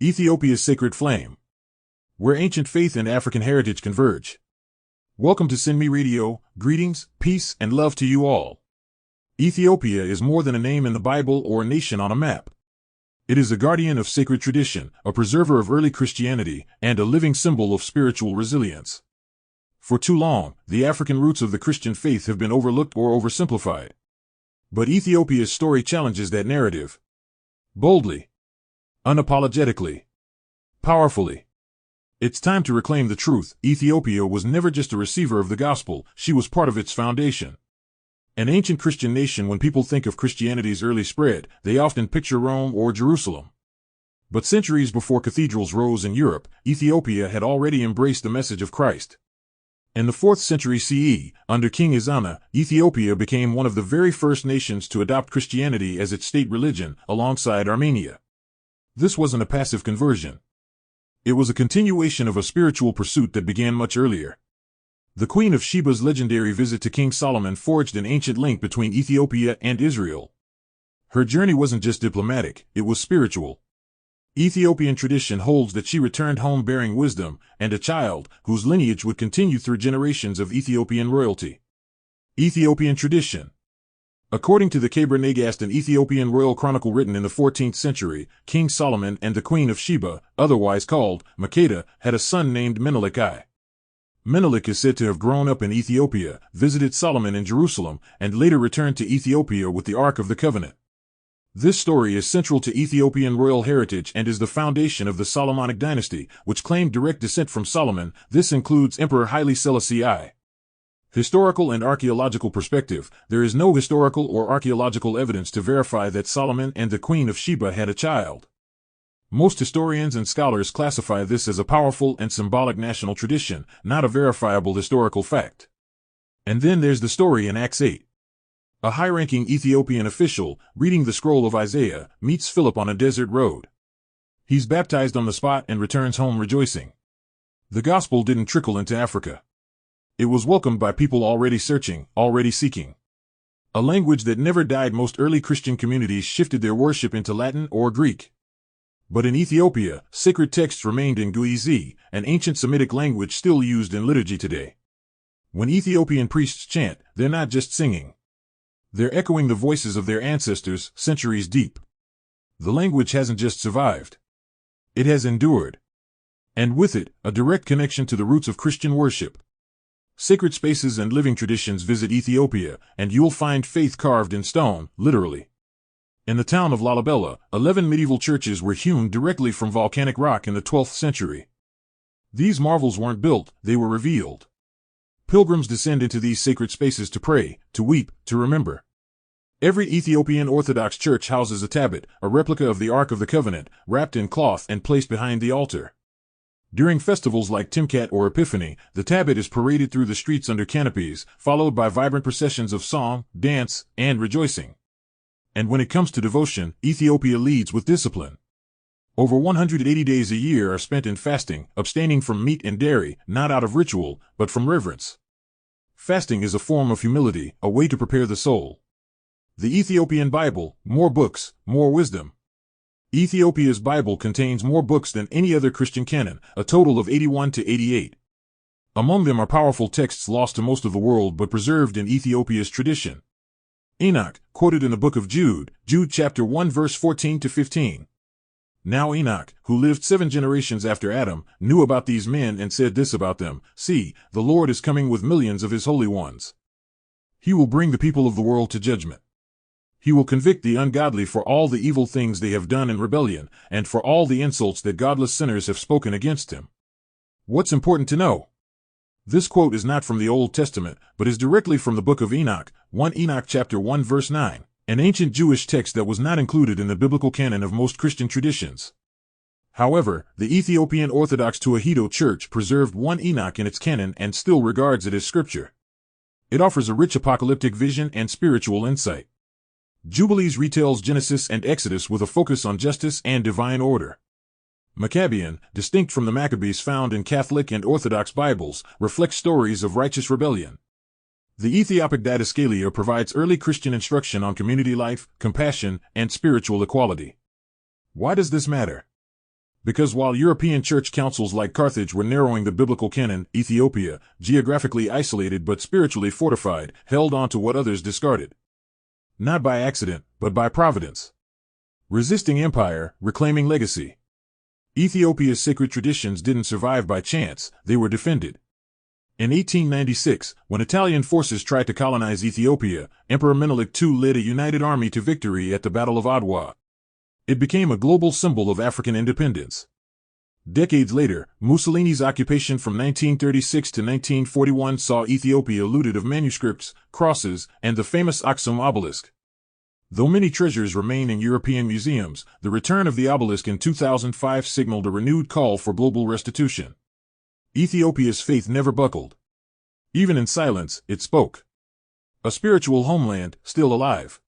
Ethiopia's sacred flame, where ancient faith and African heritage converge. Welcome to Send Me Radio. Greetings, peace, and love to you all. Ethiopia is more than a name in the Bible or a nation on a map. It is a guardian of sacred tradition, a preserver of early Christianity, and a living symbol of spiritual resilience. For too long, the African roots of the Christian faith have been overlooked or oversimplified. But Ethiopia's story challenges that narrative. Boldly, unapologetically, powerfully. It's time to reclaim the truth. Ethiopia was never just a receiver of the gospel, she was part of its foundation. An ancient Christian nation, when people think of Christianity's early spread, they often picture Rome or Jerusalem. But centuries before cathedrals rose in Europe, Ethiopia had already embraced the message of Christ. In the 4th century CE, under King Ezana, Ethiopia became one of the very first nations to adopt Christianity as its state religion, alongside Armenia. This wasn't a passive conversion. It was a continuation of a spiritual pursuit that began much earlier. The Queen of Sheba's legendary visit to King Solomon forged an ancient link between Ethiopia and Israel. Her journey wasn't just diplomatic, it was spiritual. Ethiopian tradition holds that she returned home bearing wisdom and a child whose lineage would continue through generations of Ethiopian royalty. Ethiopian tradition. According to the Keber Nagast, an Ethiopian royal chronicle written in the 14th century, King Solomon and the Queen of Sheba, otherwise called Makeda, had a son named Menelik I. Menelik is said to have grown up in Ethiopia, visited Solomon in Jerusalem, and later returned to Ethiopia with the Ark of the Covenant. This story is central to Ethiopian royal heritage and is the foundation of the Solomonic dynasty, which claimed direct descent from Solomon. This includes Emperor Haile Selassie I. Historical and archaeological perspective. There is no historical or archaeological evidence to verify that Solomon and the Queen of Sheba had a child. Most historians and scholars classify this as a powerful and symbolic national tradition, not a verifiable historical fact. And then there's the story in Acts 8. A high-ranking Ethiopian official, reading the scroll of Isaiah, meets Philip on a desert road. He's baptized on the spot and returns home rejoicing. The gospel didn't trickle into Africa. It was welcomed by people already searching, already seeking. A language that never died. Most early Christian communities shifted their worship into Latin or Greek. But in Ethiopia, sacred texts remained in Guizi, an ancient Semitic language still used in liturgy today. When Ethiopian priests chant, they're not just singing. They're echoing the voices of their ancestors, centuries deep. The language hasn't just survived. It has endured. And with it, a direct connection to the roots of Christian worship. Sacred spaces and living traditions. Visit Ethiopia, and you'll find faith carved in stone, literally. In the town of Lalibela, 11 medieval churches were hewn directly from volcanic rock in the 12th century. These marvels weren't built, they were revealed. Pilgrims descend into these sacred spaces to pray, to weep, to remember. Every Ethiopian Orthodox church houses a tablet, a replica of the Ark of the Covenant, wrapped in cloth and placed behind the altar. During festivals like Timkat or Epiphany, the tablet is paraded through the streets under canopies, followed by vibrant processions of song, dance, and rejoicing. And when it comes to devotion, Ethiopia leads with discipline. Over 180 days a year are spent in fasting, abstaining from meat and dairy, not out of ritual, but from reverence. Fasting is a form of humility, a way to prepare the soul. The Ethiopian Bible, more books, more wisdom. Ethiopia's Bible contains more books than any other Christian canon, a total of 81 to 88. Among them are powerful texts lost to most of the world but preserved in Ethiopia's tradition. Enoch, quoted in the book of Jude, Jude chapter 1 verse 14 to 15. Now Enoch, who lived 7 generations after Adam, knew about these men and said this about them: See, the Lord is coming with millions of his holy ones. He will bring the people of the world to judgment. He will convict the ungodly for all the evil things they have done in rebellion, and for all the insults that godless sinners have spoken against him. What's important to know? This quote is not from the Old Testament, but is directly from the book of Enoch, 1 Enoch chapter 1 verse 9, an ancient Jewish text that was not included in the biblical canon of most Christian traditions. However, the Ethiopian Orthodox Tewahedo Church preserved 1 Enoch in its canon and still regards it as scripture. It offers a rich apocalyptic vision and spiritual insight. Jubilees retells Genesis and Exodus with a focus on justice and divine order. Maccabean, distinct from the Maccabees found in Catholic and Orthodox Bibles, reflects stories of righteous rebellion. The Ethiopic Didascalia provides early Christian instruction on community life, compassion, and spiritual equality. Why does this matter? Because while European church councils like Carthage were narrowing the biblical canon, Ethiopia, geographically isolated but spiritually fortified, held on to what others discarded. Not by accident, but by providence. Resisting empire, reclaiming legacy. Ethiopia's sacred traditions didn't survive by chance, they were defended. In 1896, when Italian forces tried to colonize Ethiopia, Emperor Menelik II led a united army to victory at the Battle of Adwa. It became a global symbol of African independence. Decades later, Mussolini's occupation from 1936 to 1941 saw Ethiopia looted of manuscripts, crosses, and the famous Axum obelisk. Though many treasures remain in European museums, the return of the obelisk in 2005 signaled a renewed call for global restitution. Ethiopia's faith never buckled. Even in silence, it spoke. A spiritual homeland, still alive.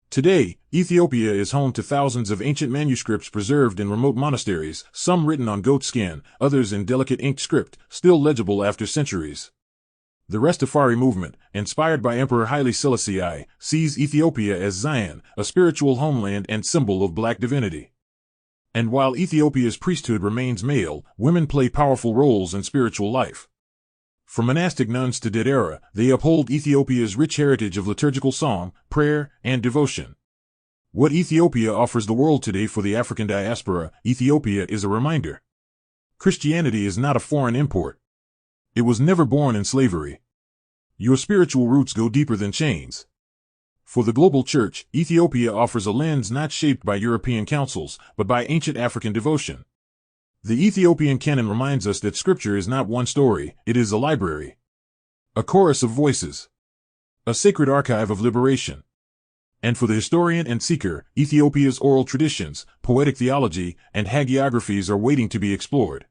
Today, Ethiopia is home to thousands of ancient manuscripts preserved in remote monasteries, some written on goat skin, others in delicate inked script, still legible after centuries. The Rastafari movement, inspired by Emperor Haile Selassie I, sees Ethiopia as Zion, a spiritual homeland and symbol of black divinity. And while Ethiopia's priesthood remains male, women play powerful roles in spiritual life. From monastic nuns to Dedera, they uphold Ethiopia's rich heritage of liturgical song, prayer, and devotion. What Ethiopia offers the world today for the African diaspora, Ethiopia is a reminder. Christianity is not a foreign import. It was never born in slavery. Your spiritual roots go deeper than chains. For the global church, Ethiopia offers a lens not shaped by European councils, but by ancient African devotion. The Ethiopian canon reminds us that Scripture is not one story, it is a library. A chorus of voices. A sacred archive of liberation. And for the historian and seeker, Ethiopia's oral traditions, poetic theology, and hagiographies are waiting to be explored.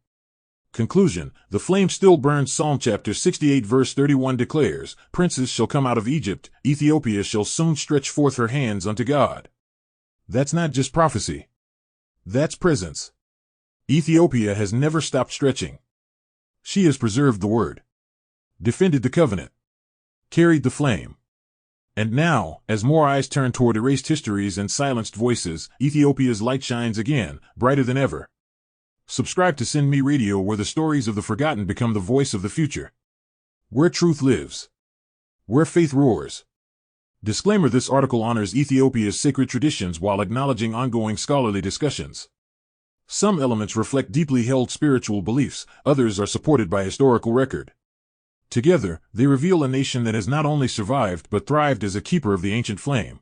Conclusion: the flame still burns. Psalm chapter 68 verse 31 declares, "Princes shall come out of Egypt, Ethiopia shall soon stretch forth her hands unto God." That's not just prophecy. That's presence. Ethiopia has never stopped stretching. She has preserved the word, defended the covenant, carried the flame. And now, as more eyes turn toward erased histories and silenced voices, Ethiopia's light shines again, brighter than ever. Subscribe to Send Me Radio, where the stories of the forgotten become the voice of the future. Where truth lives. Where faith roars. Disclaimer: this article honors Ethiopia's sacred traditions while acknowledging ongoing scholarly discussions. Some elements reflect deeply held spiritual beliefs, others are supported by historical record. Together, they reveal a nation that has not only survived but thrived as a keeper of the ancient flame.